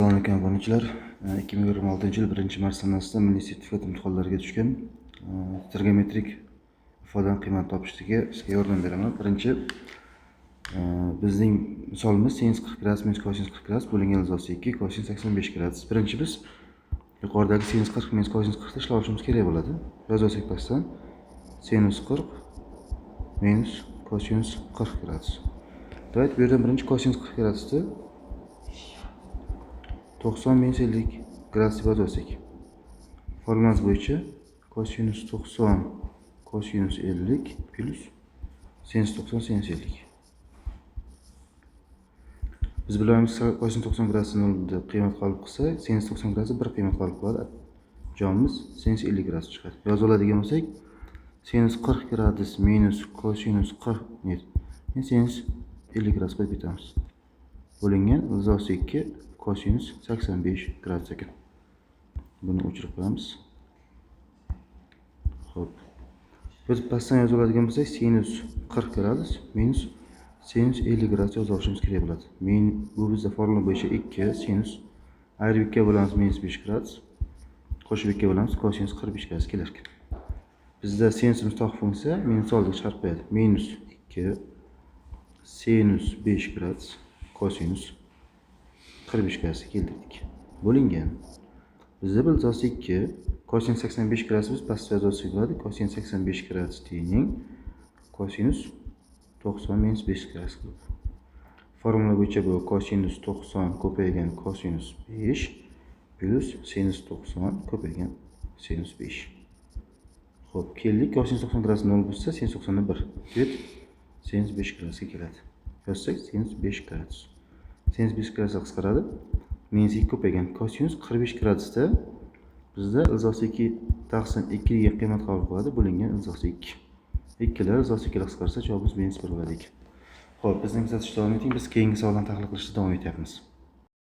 Assalomu alaykum abonentlar. 2026 yil 1-mart sanasida milliy sertifikat imtihonlariga tushgan trigonometrik ifodadan qiymat topishdagi sizga yordam beraman. Birinchi bizning misolimiz sin 40 gradus minus kosinus 40 gradus bo'lingan ilzosi 2 kosinus 85 gradus. Birinchi biz yuqoridagi sinus 40 minus kosinus 40 ni ishlovimiz kerak bo'ladi. Yozsak pastdan sinus 40 minus kosinus 40 gradus. Davayt bu yerdan birinchi kosinus 40 gradusni 90 minus 50 gradus deb yozsak. Formulamiz bo'yicha kosinus 90 kosinus 50 plus sinus 90 sinus 50. Biz bilamiz kosinus 90 gradus 0 deb qiymat qabul qilsa, sinus 90 gradus 1 qiymat qabul qiladi. Javobimiz sinus 50 gradus chiqadi. Yozib oladigan bo'lsak, sinus 40 gradus minus kosinus 40 net. Sinus 50 gradus qo'yib ketamiz. Bo'lingan ilzosi 2 kosinus 85 gradus ekan. Buni o'chirib qo'yamiz. Xo'p. Biz pastdan yozib oladigan bo'lsak, sinus 40 gradus minus sinus 50 gradus yozib olishimiz kerak bo'ladi. Bu bizda formula bo'yicha 2 sinus ayirib 2 bo'lamiz minus 5 gradus. Qo'shib 2 bo'lamiz kosinus 45 gradus kelar ekan. Bizda sinus mustoqil funksiya minus oldiga chiqarib qo'yadi. Minus 2 sinus 5 gradus kosinus 45 gradusga keldik. Bo'lingan. Bizda ilzosi 2 kosinus 85 gradus biz pastda yozsak bo'ladi. Kosinus 85 gradus tengning kosinus 90 minus 5 gradus. Formula bo'yicha bu kosinus 90 ko'paygan kosinus 5 plus sinus 90 ko'paygan sinus 5. Xo'p, keldik. Kosinus 90 gradus 0 bo'lsa, sinus 90 1. Ket sinus 5 gradusga keladi. Yozsak sinus 5 gradus. Sinus 5 gradus qisqaradi. Minus 2 ko'paygan kosinus 45 gradusda bizda ilzosi 2 taqsim 2 degan qiymat qabul qiladi. Bo'lingan ilzosi 2. 2 lar ilzosi 2 qisqarsa javobimiz minus 1 bo'ladi ekan. Xo'p, bizning kuzatishda davom eting. Biz keyingi savollarni tahlil qilishda davom etyapmiz.